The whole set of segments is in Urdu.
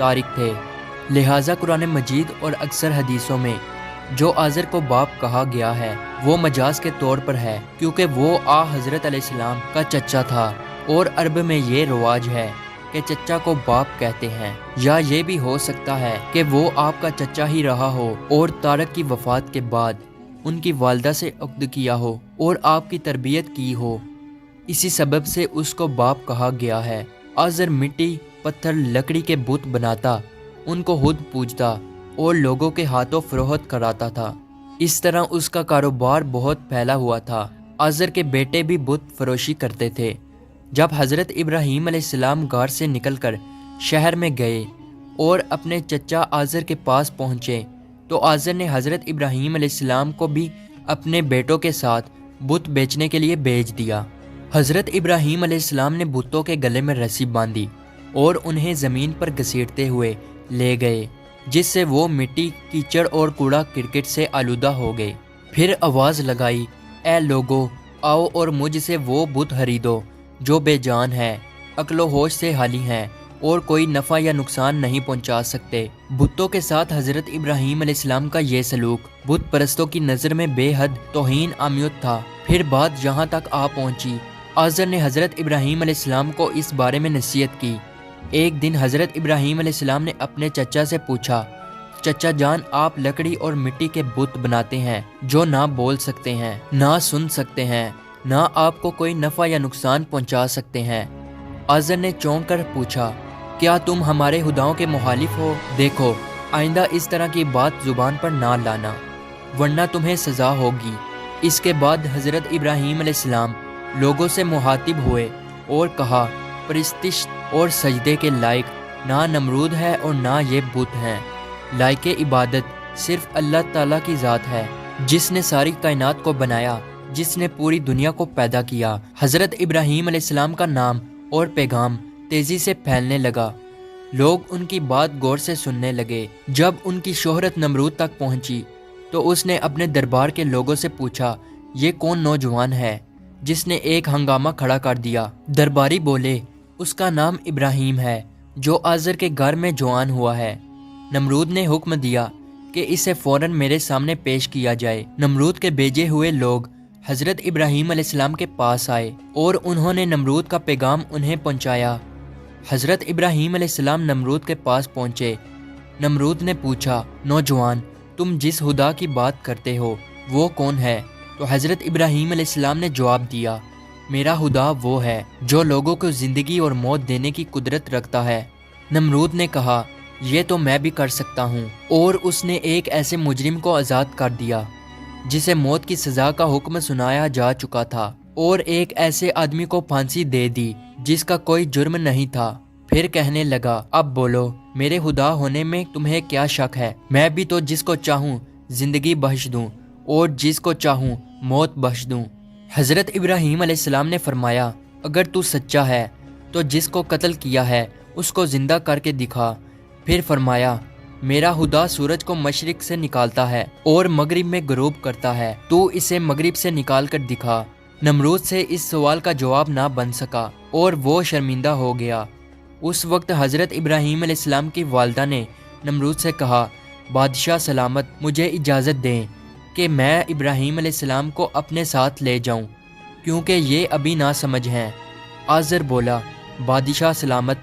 تارک تھے، لہٰذا قرآن مجید اور اکثر حدیثوں میں جو آزر کو باپ کہا گیا ہے وہ مجاز کے طور پر ہے، کیونکہ وہ حضرت علیہ السلام کا چچا تھا، اور عرب میں یہ رواج ہے کہ چچا کو باپ کہتے ہیں۔ یا یہ بھی ہو سکتا ہے کہ وہ آپ کا چچا ہی رہا ہو اور طارق کی وفات کے بعد ان کی والدہ سے عقد کیا ہو اور آپ کی تربیت کی ہو، اسی سبب سے اس کو باپ کہا گیا ہے۔ آزر مٹی، پتھر، لکڑی کے بت بناتا، ان کو خود پوجتا اور لوگوں کے ہاتھوں فروخت کراتا تھا۔ اس طرح اس کا کاروبار بہت پھیلا ہوا تھا۔ آزر کے بیٹے بھی بت فروشی کرتے تھے۔ جب حضرت ابراہیم علیہ السلام غار سے نکل کر شہر میں گئے اور اپنے چچا آزر کے پاس پہنچے تو آزر نے حضرت ابراہیم علیہ السلام کو بھی اپنے بیٹوں کے ساتھ بت بیچنے کے لیے بھیج دیا۔ حضرت ابراہیم علیہ السلام نے بتوں کے گلے میں رسی باندھی اور انہیں زمین پر گھسیٹتے ہوئے لے گئے، جس سے وہ مٹی، کیچڑ اور کوڑا کرکٹ سے آلودہ ہو گئے۔ پھر آواز لگائی، اے لوگو، آؤ اور مجھ سے وہ بت خریدو جو بے جان ہے، عقل و ہوش سے خالی ہیں اور کوئی نفع یا نقصان نہیں پہنچا سکتے۔ بتوں کے ساتھ حضرت ابراہیم علیہ السلام کا یہ سلوک بت پرستوں کی نظر میں بے حد توہین آمیز تھا۔ پھر بات یہاں تک آ پہنچی، آزر نے حضرت ابراہیم علیہ السلام کو اس بارے میں نصیحت کی۔ ایک دن حضرت ابراہیم علیہ السلام نے اپنے چچا سے پوچھا، چچا جان، آپ لکڑی اور مٹی کے بت بناتے ہیں جو نہ بول سکتے ہیں، نہ سن سکتے ہیں، نہ آپ کو کوئی نفع یا نقصان پہنچا سکتے ہیں۔ آزر نے چونک کر پوچھا، کیا تم ہمارے خداؤں کے مخالف ہو؟ دیکھو، آئندہ اس طرح کی بات زبان پر نہ لانا، ورنہ تمہیں سزا ہوگی۔ اس کے بعد حضرت ابراہیم علیہ السلام لوگوں سے مخاطب ہوئے اور کہا، پرستش اور سجدے کے لائق نہ نمرود ہے اور نہ یہ بت ہیں، لائق عبادت صرف اللہ تعالیٰ کی ذات ہے، جس نے ساری کائنات کو بنایا، جس نے پوری دنیا کو پیدا کیا۔ حضرت ابراہیم علیہ السلام کا نام اور پیغام تیزی سے پھیلنے لگا، لوگ ان کی بات غور سے سننے لگے۔ جب ان کی شہرت نمرود تک پہنچی تو اس نے اپنے دربار کے لوگوں سے پوچھا، یہ کون نوجوان ہے جس نے ایک ہنگامہ کھڑا کر دیا؟ درباری بولے، اس کا نام ابراہیم ہے جو آزر کے گھر میں جوان ہوا ہے۔ نمرود نے حکم دیا کہ اسے فوراً میرے سامنے پیش کیا جائے۔ نمرود کے بھیجے ہوئے لوگ حضرت ابراہیم علیہ السلام کے پاس آئے اور انہوں نے نمرود کا پیغام انہیں پہنچایا۔ حضرت ابراہیم علیہ السلام نمرود کے پاس پہنچے۔ نمرود نے پوچھا، نوجوان، تم جس خدا کی بات کرتے ہو وہ کون ہے؟ تو حضرت ابراہیم علیہ السلام نے جواب دیا، میرا خدا وہ ہے جو لوگوں کو زندگی اور موت دینے کی قدرت رکھتا ہے۔ نمرود نے کہا، یہ تو میں بھی کر سکتا ہوں، اور اس نے ایک ایسے مجرم کو آزاد کر دیا جسے موت کی سزا کا حکم سنایا جا چکا تھا، اور ایک ایسے آدمی کو پھانسی دے دی جس کا کوئی جرم نہیں تھا۔ پھر کہنے لگا، اب بولو، میرے خدا ہونے میں تمہیں کیا شک ہے؟ میں بھی تو جس کو چاہوں زندگی بخش دوں اور جس کو چاہوں موت بخش دوں۔ حضرت ابراہیم علیہ السلام نے فرمایا، اگر تو سچا ہے تو جس کو قتل کیا ہے اس کو زندہ کر کے دکھا۔ پھر فرمایا، میرا خدا سورج کو مشرق سے نکالتا ہے اور مغرب میں غروب کرتا ہے، تو اسے مغرب سے نکال کر دکھا۔ نمرود سے اس سوال کا جواب نہ بن سکا اور وہ شرمندہ ہو گیا۔ اس وقت حضرت ابراہیم علیہ السلام کی والدہ نے نمرود سے کہا، بادشاہ سلامت، مجھے اجازت دیں کہ میں ابراہیم علیہ السلام کو اپنے ساتھ لے جاؤں، کیونکہ یہ ابھی ناسمجھ ہیں۔ آزر بولا، بادشاہ سلامت،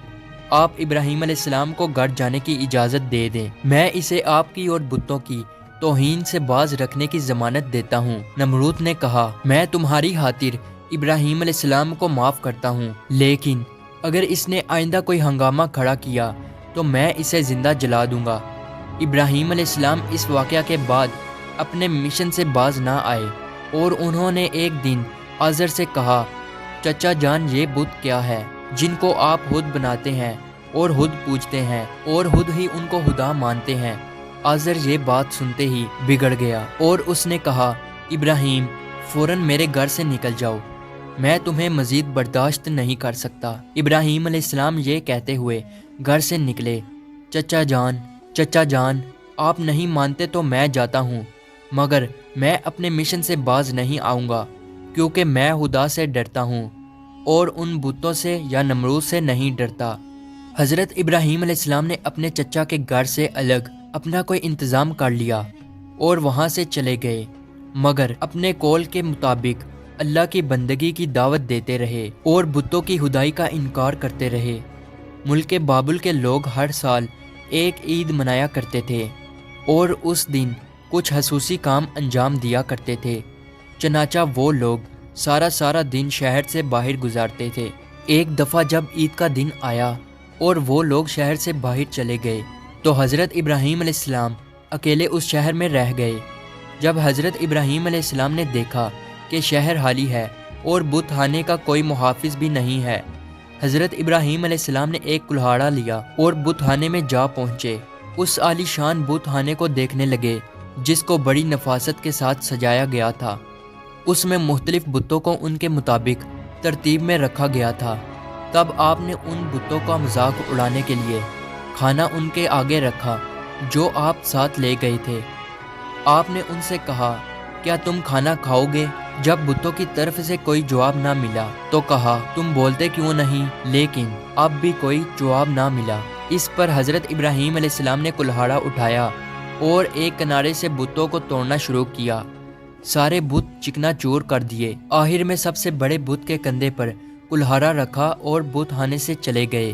آپ ابراہیم علیہ السلام کو گھر جانے کی اجازت دے دیں، میں اسے آپ کی اور بتوں کی توہین سے باز رکھنے کی ضمانت دیتا ہوں۔ نمرود نے کہا، میں تمہاری خاطر ابراہیم علیہ السلام کو معاف کرتا ہوں، لیکن اگر اس نے آئندہ کوئی ہنگامہ کھڑا کیا تو میں اسے زندہ جلا دوں گا۔ ابراہیم علیہ السلام اس واقعہ کے بعد اپنے مشن سے باز نہ آئے، اور انہوں نے ایک دن آزر سے کہا، چچا جان، یہ بت کیا ہے جن کو آپ خود بناتے ہیں اور خود پوجتے ہیں اور خود ہی ان کو خدا مانتے ہیں؟ آزر یہ بات سنتے ہی بگڑ گیا اور اس نے کہا، ابراہیم، فوراً میرے گھر سے نکل جاؤ، میں تمہیں مزید برداشت نہیں کر سکتا۔ ابراہیم علیہ السلام یہ کہتے ہوئے گھر سے نکلے۔ چچا جان، آپ نہیں مانتے تو میں جاتا ہوں، مگر میں اپنے مشن سے باز نہیں آؤں گا، کیونکہ میں خدا سے ڈرتا ہوں اور ان بتوں سے یا نمرود سے نہیں ڈرتا۔ حضرت ابراہیم علیہ السلام نے اپنے چچا کے گھر سے الگ اپنا کوئی انتظام کر لیا اور وہاں سے چلے گئے، مگر اپنے قول کے مطابق اللہ کی بندگی کی دعوت دیتے رہے اور بتوں کی خدائی کا انکار کرتے رہے۔ ملک بابل کے لوگ ہر سال ایک عید منایا کرتے تھے اور اس دن کچھ خصوصی کام انجام دیا کرتے تھے، چنانچہ وہ لوگ سارا دن شہر سے باہر گزارتے تھے۔ ایک دفعہ جب عید کا دن آیا اور وہ لوگ شہر سے باہر چلے گئے تو حضرت ابراہیم علیہ السلام اکیلے اس شہر میں رہ گئے۔ جب حضرت ابراہیم علیہ السلام نے دیکھا کہ شہر خالی ہے اور بت خانے کا کوئی محافظ بھی نہیں ہے، حضرت ابراہیم علیہ السلام نے ایک کلہاڑا لیا اور بت خانے میں جا پہنچے۔ اس عالی شان بت خانے کو دیکھنے لگے جس کو بڑی نفاست کے ساتھ سجایا گیا تھا۔ اس میں مختلف بتوں کو ان کے مطابق ترتیب میں رکھا گیا تھا۔ تب آپ نے ان بتوں کا مذاق اڑانے کے لیے کھانا ان کے آگے رکھا جو آپ ساتھ لے گئے تھے۔ آپ نے ان سے کہا، کیا تم کھانا کھاؤ گے؟ جب بتوں کی طرف سے کوئی جواب نہ ملا تو کہا، تم بولتے کیوں نہیں؟ لیکن اب بھی کوئی جواب نہ ملا۔ اس پر حضرت ابراہیم علیہ السلام نے کلہاڑا اٹھایا اور ایک کنارے سے بتوں کو توڑنا شروع کیا۔ سارے بت چکنا چور کر دیے۔ آخر میں سب سے بڑے بت کے کندھے پر کلہاڑا رکھا اور بت خانے سے چلے گئے۔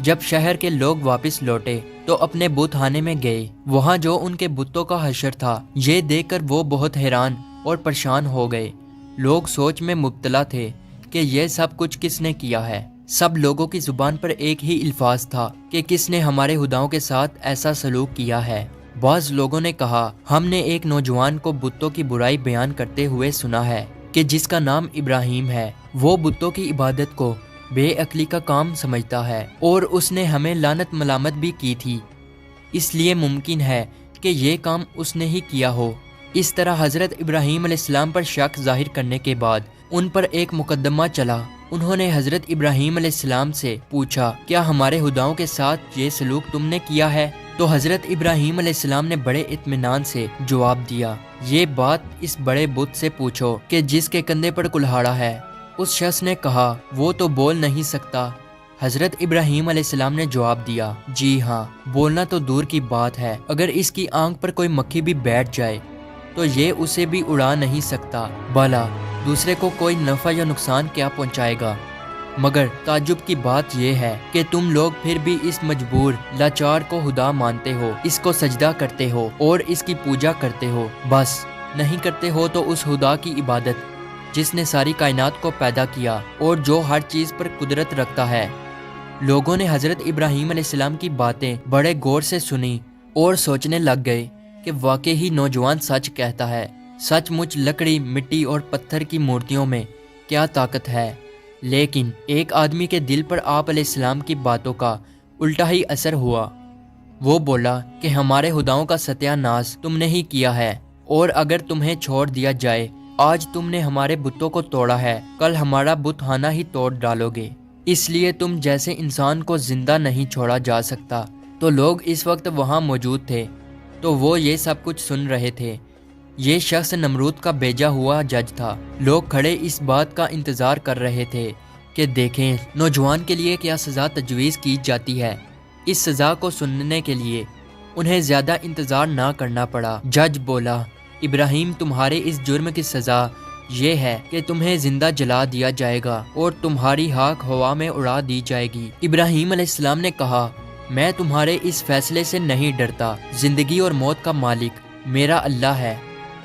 جب شہر کے لوگ واپس لوٹے تو اپنے بت خانے میں گئے۔ وہاں جو ان کے بتوں کا حشر تھا، یہ دیکھ کر وہ بہت حیران اور پریشان ہو گئے۔ لوگ سوچ میں مبتلا تھے کہ یہ سب کچھ کس نے کیا ہے۔ سب لوگوں کی زبان پر ایک ہی الفاظ تھا کہ کس نے ہمارے خداؤں کے ساتھ ایسا سلوک کیا ہے۔ بعض لوگوں نے کہا، ہم نے ایک نوجوان کو بتوں کی برائی بیان کرتے ہوئے سنا ہے کہ جس کا نام ابراہیم ہے، وہ بتوں کی عبادت کو بے عقلی کا کام سمجھتا ہے اور اس نے ہمیں لعنت ملامت بھی کی تھی، اس لیے ممکن ہے کہ یہ کام اس نے ہی کیا ہو۔ اس طرح حضرت ابراہیم علیہ السلام پر شک ظاہر کرنے کے بعد ان پر ایک مقدمہ چلا۔ انہوں نے حضرت ابراہیم علیہ السلام سے پوچھا، کیا ہمارے خداؤں کے ساتھ یہ سلوک تم نے کیا ہے؟ تو حضرت ابراہیم علیہ السلام نے بڑے اطمینان سے جواب دیا، یہ بات اس بڑے بت سے پوچھو کہ جس کے کندھے پر کلہاڑا ہے۔ اس شخص نے کہا، وہ تو بول نہیں سکتا۔ حضرت ابراہیم علیہ السلام نے جواب دیا، جی ہاں، بولنا تو دور کی بات ہے، اگر اس کی آنکھ پر کوئی مکھی بھی بیٹھ جائے تو یہ اسے بھی اڑا نہیں سکتا، بھلا دوسرے کو کوئی نفع یا نقصان کیا پہنچائے گا؟ مگر تعجب کی بات یہ ہے کہ تم لوگ پھر بھی اس مجبور لاچار کو خدا مانتے ہو، اس کو سجدہ کرتے ہو اور اس کی پوجا کرتے ہو۔ بس نہیں کرتے ہو تو اس خدا کی عبادت جس نے ساری کائنات کو پیدا کیا اور جو ہر چیز پر قدرت رکھتا ہے۔ لوگوں نے حضرت ابراہیم علیہ السلام کی باتیں بڑے غور سے سنی اور سوچنے لگ گئے کہ واقعی ہی نوجوان سچ کہتا ہے۔ سچ مچ لکڑی، مٹی اور پتھر کی مورتیوں میں کیا طاقت ہے، لیکن ایک آدمی کے دل پر آپ علیہ السلام کی باتوں کا الٹا ہی اثر ہوا۔ وہ بولا کہ ہمارے خداؤں کا ستیہ ناش تم نے ہی کیا ہے، اور اگر تمہیں چھوڑ دیا جائے، آج تم نے ہمارے بتوں کو توڑا ہے، کل ہمارا بت خانہ ہی توڑ ڈالو گے، اس لیے تم جیسے انسان کو زندہ نہیں چھوڑا جا سکتا۔ تو لوگ اس وقت وہاں موجود تھے تو وہ یہ سب کچھ سن رہے تھے۔ یہ شخص نمرود کا بھیجا ہوا جج تھا۔ لوگ کھڑے اس بات کا انتظار کر رہے تھے کہ دیکھیں نوجوان کے لیے کیا سزا تجویز کی جاتی ہے۔ اس سزا کو سننے کے لیے انہیں زیادہ انتظار نہ کرنا پڑا۔ جج بولا، ابراہیم، تمہارے اس جرم کی سزا یہ ہے کہ تمہیں زندہ جلا دیا جائے گا اور تمہاری خاک ہوا میں اڑا دی جائے گی۔ ابراہیم علیہ السلام نے کہا، میں تمہارے اس فیصلے سے نہیں ڈرتا۔ زندگی اور موت کا مالک میرا اللہ ہے۔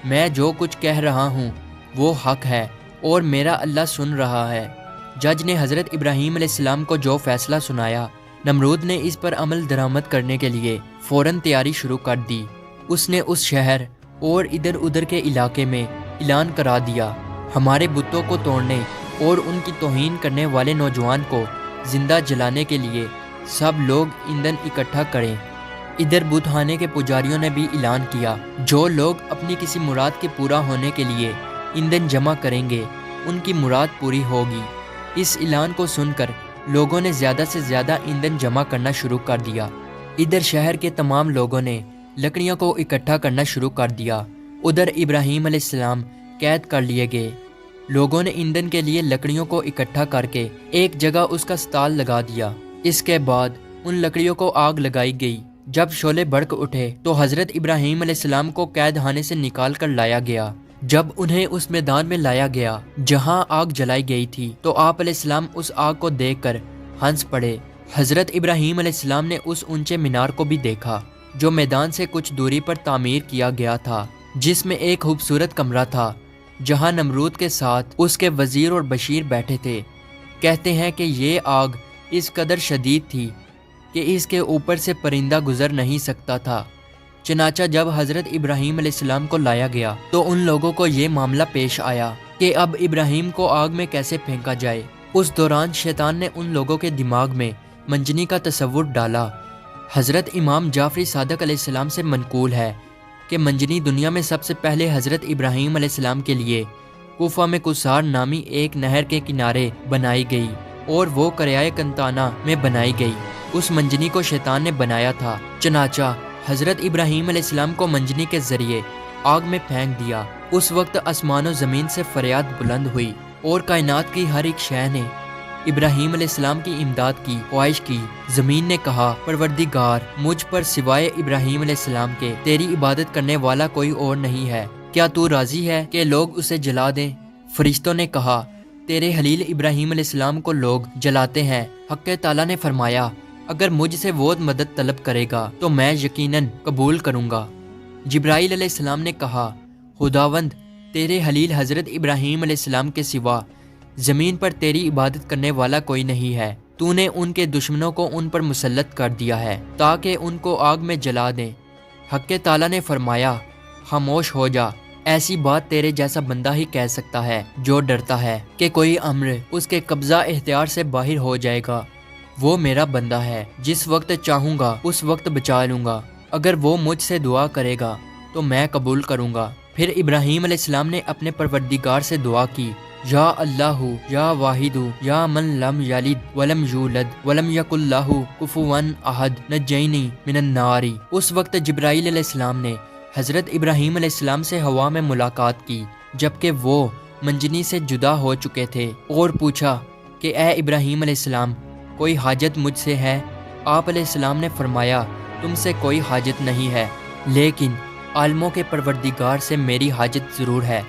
میں جو کچھ کہہ رہا ہوں وہ حق ہے اور میرا اللہ سن رہا ہے۔ جج نے حضرت ابراہیم علیہ السلام کو جو فیصلہ سنایا، نمرود نے اس پر عمل درآمد کرنے کے لیے فوراً تیاری شروع کر دی۔ اس نے اس شہر اور ادھر ادھر کے علاقے میں اعلان کرا دیا، ہمارے بتوں کو توڑنے اور ان کی توہین کرنے والے نوجوان کو زندہ جلانے کے لیے سب لوگ ایندھن اکٹھا کریں۔ ادھر بت خانے کے پجاریوں نے بھی اعلان کیا، جو لوگ اپنی کسی مراد کے پورا ہونے کے لیے ایندھن جمع کریں گے، ان کی مراد پوری ہوگی۔ اس اعلان کو سن کر لوگوں نے زیادہ سے زیادہ ایندھن جمع کرنا شروع کر دیا۔ ادھر شہر کے تمام لوگوں نے لکڑیوں کو اکٹھا کرنا شروع کر دیا۔ ادھر ابراہیم علیہ السلام قید کر لیے گئے۔ لوگوں نے ایندھن کے لیے لکڑیوں کو اکٹھا کر کے ایک جگہ اس کا سٹال لگا دیا اس کے بعد ان لکڑیوں کو آگ لگائی گئی۔ جب شعلے بھڑک اٹھے تو حضرت ابراہیم علیہ السلام کو قید خانے سے نکال کر لایا گیا۔ جب انہیں اس میدان میں لایا گیا جہاں آگ جلائی گئی تھی تو آپ علیہ السلام اس آگ کو دیکھ کر ہنس پڑے۔ حضرت ابراہیم علیہ السلام نے اس اونچے مینار کو بھی دیکھا جو میدان سے کچھ دوری پر تعمیر کیا گیا تھا، جس میں ایک خوبصورت کمرہ تھا جہاں نمرود کے ساتھ اس کے وزیر اور بشیر بیٹھے تھے۔ کہتے ہیں کہ یہ آگ اس قدر شدید تھی کہ اس کے اوپر سے پرندہ گزر نہیں سکتا تھا۔ چنانچہ جب حضرت ابراہیم علیہ السلام کو لایا گیا تو ان لوگوں کو یہ معاملہ پیش آیا کہ اب ابراہیم کو آگ میں کیسے پھینکا جائے۔ اس دوران شیطان نے ان لوگوں کے دماغ میں منجنی کا تصور ڈالا۔ حضرت امام جعفری صادق علیہ السلام سے منقول ہے کہ منجنی دنیا میں سب سے پہلے حضرت ابراہیم علیہ السلام کے لیے کوفہ میں کسار نامی ایک نہر کے کنارے بنائی گئی اور وہ قریائے کنتانہ میں بنائی گئی۔ اس منجنی کو شیطان نے بنایا تھا۔ چنانچہ حضرت ابراہیم علیہ السلام کو منجنی کے ذریعے آگ میں پھینک دیا۔ اس وقت آسمان و زمین سے فریاد بلند ہوئی اور کائنات کی ہر ایک شے نے ابراہیم علیہ السلام کی امداد کی خواہش کی۔ زمین نے کہا، پروردگار، مجھ پر سوائے ابراہیم علیہ السلام کے تیری عبادت کرنے والا کوئی اور نہیں ہے، کیا تو راضی ہے کہ لوگ اسے جلا دیں؟ فرشتوں نے کہا، تیرے خلیل ابراہیم علیہ السلام کو لوگ جلاتے ہیں۔ حق تعالیٰ نے فرمایا، اگر مجھ سے وہ مدد طلب کرے گا تو میں یقیناً قبول کروں گا۔ جبرائیل علیہ السلام نے کہا، خداوند، تیرے خلیل حضرت ابراہیم علیہ السلام کے سوا زمین پر تیری عبادت کرنے والا کوئی نہیں ہے۔ تو نے ان کے دشمنوں کو ان پر مسلط کر دیا ہے تاکہ ان کو آگ میں جلا دیں۔ حق تعالیٰ نے فرمایا، خاموش ہو جا، ایسی بات تیرے جیسا بندہ ہی کہہ سکتا ہے جو ڈرتا ہے کہ کوئی امر اس کے قبضہ اختیار سے باہر ہو جائے گا۔ وہ میرا بندہ ہے، جس وقت چاہوں گا اس وقت بچا لوں گا۔ اگر وہ مجھ سے دعا کرے گا تو میں قبول کروں گا۔ پھر ابراہیم علیہ السلام نے اپنے پروردگار سے دعا کی، یا اللہ یا واحد یا من لم یلد ولم یولد ولم یکن لہ کفوا احد نجینی من النار۔ اس وقت جبرائیل علیہ السلام نے حضرت ابراہیم علیہ السلام سے ہوا میں ملاقات کی جبکہ وہ منجنی سے جدا ہو چکے تھے اور پوچھا کہ اے ابراہیم علیہ السلام، کوئی حاجت مجھ سے ہے؟ آپ علیہ السلام نے فرمایا، تم سے کوئی حاجت نہیں ہے، لیکن عالموں کے پروردگار سے میری حاجت ضرور ہے۔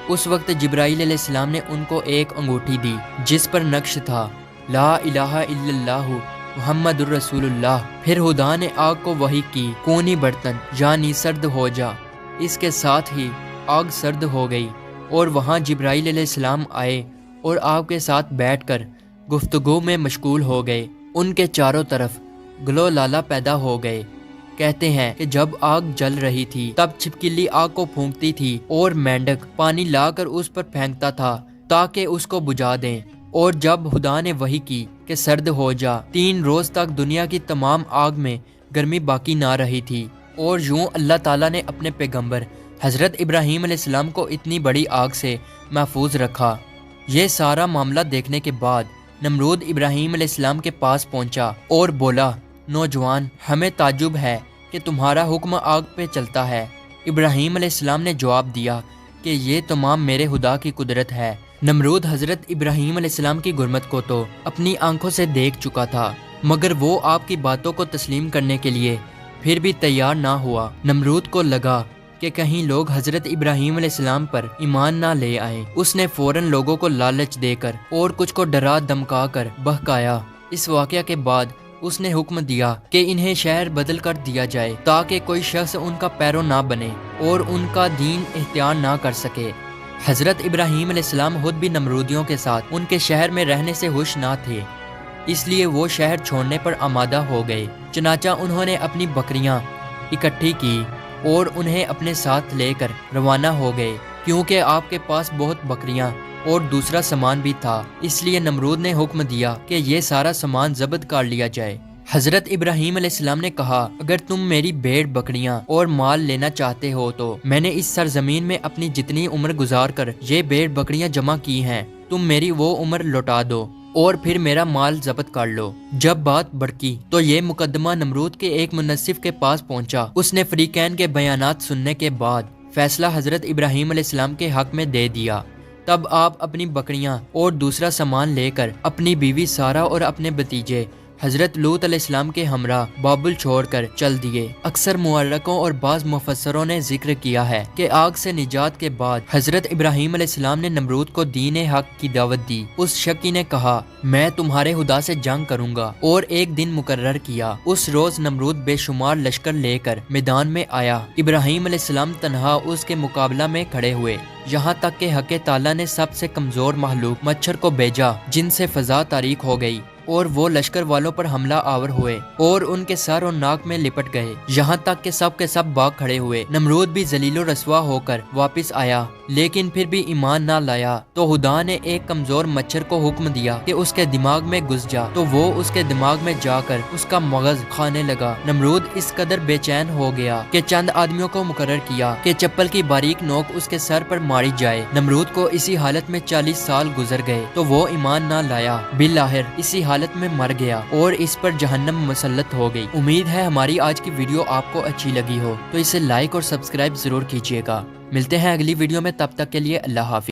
اس وقت جبرائیل علیہ السلام نے ان کو ایک انگوٹھی دی جس پر نقش تھا، لا الہ الا اللہ محمد الرسول اللہ۔ پھر خدا نے آگ کو وحی کی، کونی برتن یعنی سرد ہو جا۔ اس کے ساتھ ہی آگ سرد ہو گئی اور وہاں جبرائیل علیہ السلام آئے اور آگ کے ساتھ بیٹھ کر گفتگو میں مشغول ہو گئے۔ ان کے چاروں طرف گلو لالا پیدا ہو گئے۔ کہتے ہیں کہ جب آگ جل رہی تھی تب چھپکلی آگ کو پھونکتی تھی اور مینڈک پانی لا کر اس پر پھینکتا تھا تاکہ اس کو بجھا دیں، اور جب خدا نے وحی کی کہ سرد ہو جا، 3 روز تک دنیا کی تمام آگ میں گرمی باقی نہ رہی تھی، اور یوں اللہ تعالیٰ نے اپنے پیغمبر حضرت ابراہیم علیہ السلام کو اتنی بڑی آگ سے محفوظ رکھا۔ یہ سارا معاملہ دیکھنے کے بعد نمرود ابراہیم علیہ السلام کے پاس پہنچا اور بولا، نوجوان، ہمیں تعجب ہے کہ تمہارا حکم آگ پہ چلتا ہے۔ ابراہیم علیہ السلام نے جواب دیا کہ یہ تمام میرے خدا کی قدرت ہے۔ نمرود حضرت ابراہیم علیہ السلام کی گرمت کو تو اپنی آنکھوں سے دیکھ چکا تھا، مگر وہ آپ کی باتوں کو تسلیم کرنے کے لیے پھر بھی تیار نہ ہوا۔ نمرود کو لگا کہ کہیں لوگ حضرت ابراہیم علیہ السلام پر ایمان نہ لے آئیں۔ اس نے فوراً لوگوں کو لالچ دے کر اور کچھ کو ڈرا دمکا کر بہکایا۔ اس واقعہ کے بعد اس نے حکم دیا کہ انہیں شہر بدل کر دیا جائے تاکہ کوئی شخص ان کا پیرو نہ بنے اور ان کا دین اختیار نہ کر سکے۔ حضرت ابراہیم علیہ السلام خود بھی نمرودیوں کے ساتھ ان کے شہر میں رہنے سے خوش نہ تھے، اس لیے وہ شہر چھوڑنے پر آمادہ ہو گئے۔ چنانچہ انہوں نے اپنی بکریاں اکٹھی کی اور انہیں اپنے ساتھ لے کر روانہ ہو گئے۔ کیونکہ آپ کے پاس بہت بکریاں اور دوسرا سامان بھی تھا، اس لیے نمرود نے حکم دیا کہ یہ سارا سامان ضبط کر لیا جائے۔ حضرت ابراہیم علیہ السلام نے کہا، اگر تم میری بھیڑ بکریاں اور مال لینا چاہتے ہو تو میں نے اس سرزمین میں اپنی جتنی عمر گزار کر یہ بھیڑ بکریاں جمع کی ہیں، تم میری وہ عمر لوٹا دو اور پھر میرا مال ضبط کر لو۔ جب بات بڑکی تو یہ مقدمہ نمرود کے ایک منصف کے پاس پہنچا۔ اس نے فریقین کے بیانات سننے کے بعد فیصلہ حضرت ابراہیم علیہ السلام کے حق میں دے دیا۔ تب آپ اپنی بکریاں اور دوسرا سامان لے کر اپنی بیوی سارہ اور اپنے بھتیجے حضرت لوط علیہ السلام کے ہمراہ بابل چھوڑ کر چل دیے۔ اکثر مورخوں اور بعض مفسروں نے ذکر کیا ہے کہ آگ سے نجات کے بعد حضرت ابراہیم علیہ السلام نے نمرود کو دین حق کی دعوت دی۔ اس شکی نے کہا میں تمہارے خدا سے جنگ کروں گا، اور ایک دن مقرر کیا۔ اس روز نمرود بے شمار لشکر لے کر میدان میں آیا۔ ابراہیم علیہ السلام تنہا اس کے مقابلہ میں کھڑے ہوئے، یہاں تک کہ حق تعالیٰ نے سب سے کمزور مخلوق مچھر کو بھیجا، جن سے فضا تاریک ہو گئی، اور وہ لشکر والوں پر حملہ آور ہوئے اور ان کے سر اور ناک میں لپٹ گئے، یہاں تک کہ سب کے سب بھاگ کھڑے ہوئے۔ نمرود بھی ذلیل و رسوا ہو کر واپس آیا، لیکن پھر بھی ایمان نہ لایا۔ تو خدا نے ایک کمزور مچھر کو حکم دیا کہ اس کے دماغ میں گھس جا، تو وہ اس کے دماغ میں جا کر اس کا مغز کھانے لگا۔ نمرود اس قدر بے چین ہو گیا کہ چند آدمیوں کو مقرر کیا کہ چپل کی باریک نوک اس کے سر پر ماری جائے۔ نمرود کو اسی حالت میں 40 سال گزر گئے، تو وہ ایمان نہ لایا، بالآخر اسی حالت میں مر گیا اور اس پر جہنم مسلط ہو گئی۔ امید ہے ہماری آج کی ویڈیو آپ کو اچھی لگی ہو، تو اسے لائک اور سبسکرائب ضرور کیجیے گا۔ ملتے ہیں اگلی ویڈیو میں، تب تک کے لیے اللہ حافظ۔